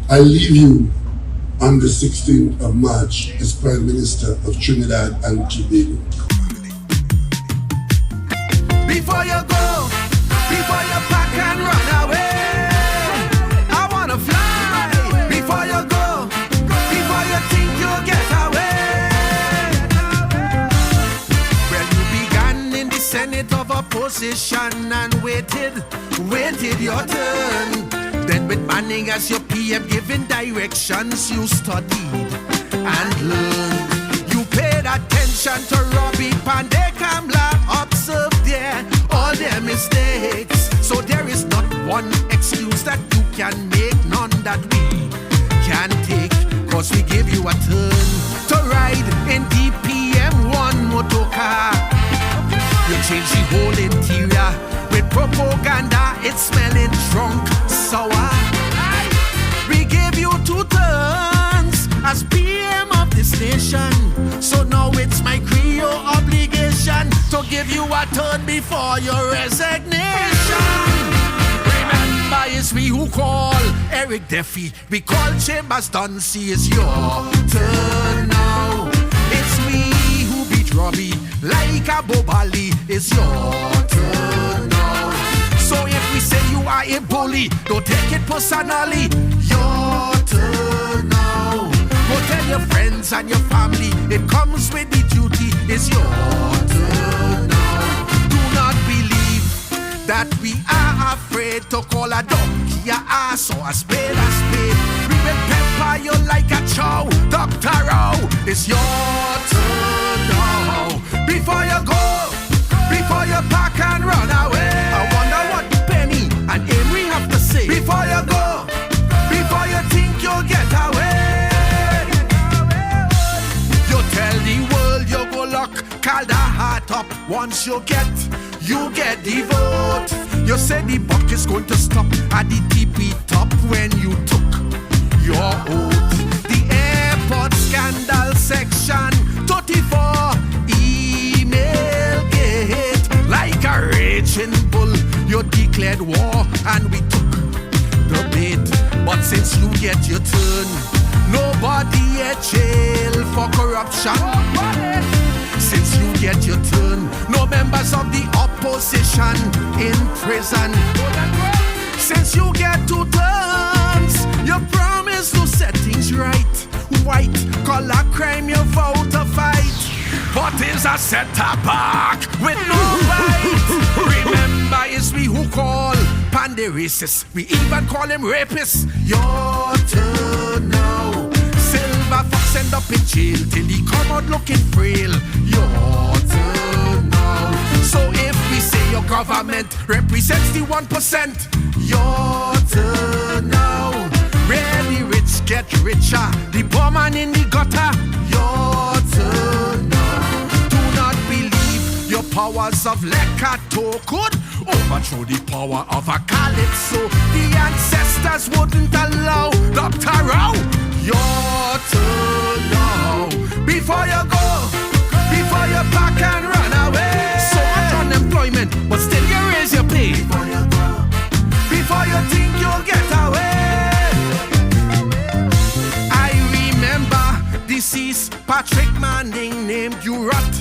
I leave you on the 16th of March as Prime Minister of Trinidad and Tobago. Before you go, before you pack and run away, I wanna fly. Before you go, before you think you'll get away. Well, you began in the Senate of Opposition and waited your turn. Then with Manning as your PM giving directions, you studied and learned. You paid attention to Robbie Pandey, Kamla, observed there all their mistakes. So there is not one excuse that you can make, none that we can take. Cause we give you a turn to ride in DPM1 motor car. You change the whole interior with propaganda, it's smelling drunk, sour. We give you 2 turns as PM of this nation. So now it's my Creole obligation to give you a turn before your resignation. Remember, it's we who call Eric Duffy. We call Chambers Dunsey. It's your turn now. It's we who beat Robbie like a Bobali. It's your turn now. So if we say you are a bully, don't take it personally. Your turn now. Go tell your friends and your family, it comes with the duty. It's your turn now. Do not believe that we are afraid to call a donkey a ass or a spade a spade. We will pepper you like a chow, Dr. Rowe. It's your turn now. Before you go, before you pack and run away, I wonder what Penny and Amory have to say. Before you go, before you think you'll get away, you tell the world you go lock Calda heart up. Once you get the vote. You said the buck is going to stop at the TP top when you took your oath. The airport scandal section 34 email gate. Like a raging bull, you declared war and we took the bait. But since you get your turn, nobody at jail for corruption. Since you get your turn, no members of the opposition in prison. Since you get 2 turns, you promise to set things right. White collar crime you vow to fight, but is a setup back with no fight. Remember, it's we who call Pandey racist. We even call him rapist. Your turn now. Silver Fox end up in jail till he come out looking frail. Your turn now. So if we say your government represents the 1%, your turn now. Where the rich get richer, the poor man in the gutter. Your turn now. Do not believe your powers of Lekato could overthrow the power of a Calypso. The ancestors wouldn't allow. Dr. Rowe, your turn now. Before you go, before you pack and run away. So much unemployment, but still you raise your pay. Before you go, before you think you'll get away. I remember deceased Patrick Manning named you Rot,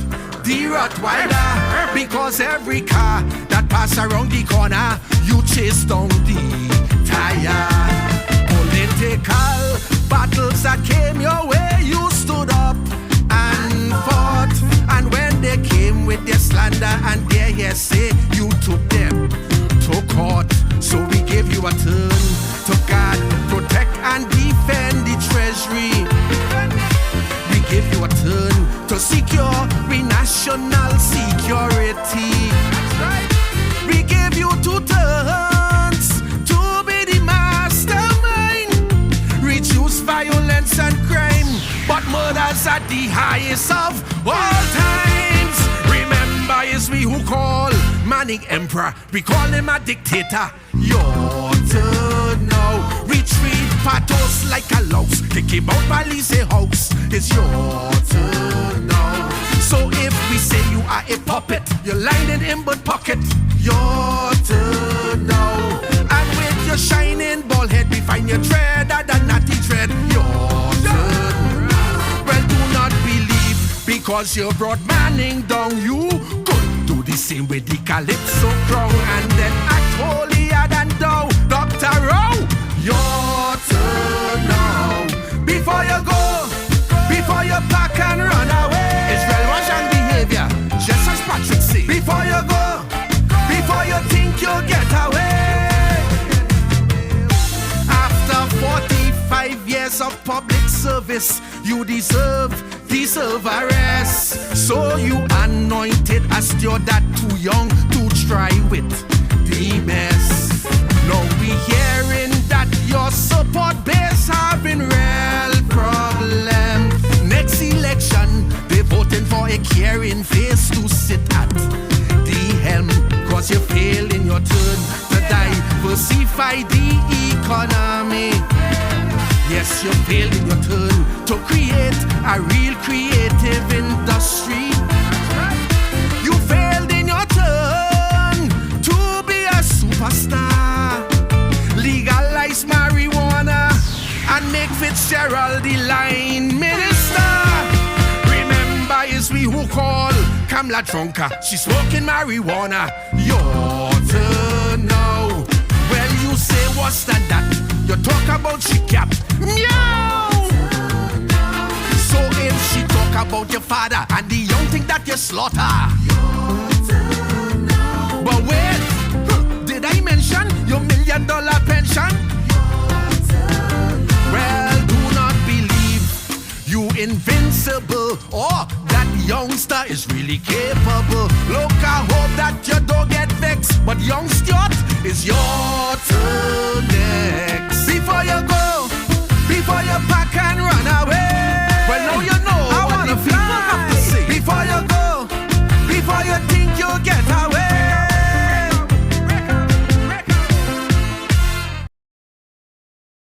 the Rottweiler, because every car that pass around the corner, you chase down the tire. Political battles that came your way, you stood up and fought. And when they came with their slander and their hearsay, you took them to court. So we gave you a turn to guard, protect and defend the treasury. We give you a turn to secure the national security. That's right. We give you 2 turns to be the mastermind. Reduce violence and crime, but murder's at the highest of all times. Remember, it's we who call Manning emperor. We call him a dictator. Your turn now. We treat patos like a louse. Kick him out by Lise House. It's your turn now. So if we say you are a puppet, you're lying in inward pocket. Your turn now. And with your shining bald head find your tread at the natty tread. Your turn. Well, do not believe because you brought Manning down. You could do the same with the Calypso crown and then act holier than thou. Dr. Rowe, your turn now. Before you go, before you pack and run away. Israel Russian behavior, just as Patrick said. Before you go, before you think you'll get away. After 45 years of public service, you deserve arrest. So you anointed as you're that too young to try with the mess. Now we hearing that your support base having real problem. Next election, they voting for a caring face to sit at the helm. Cause you fail in your turn to diversify the economy. Yes, you failed in your turn to create a real creative industry. You failed in your turn to be a superstar. Legalize marijuana and make Fitzgerald the line minister. Remember, it's we who call Kamala Trunka. She's smoking marijuana. Your turn now. Well, you say what's that? You talk about she cap. Meow. So if she talk about your father and the young thing that you slaughter. But wait, did I mention your $1 million pension? Well, do not believe you invincible or that youngster is really capable. Look, I hope that you don't get vexed, but young Stuart is your turn next. Before you go,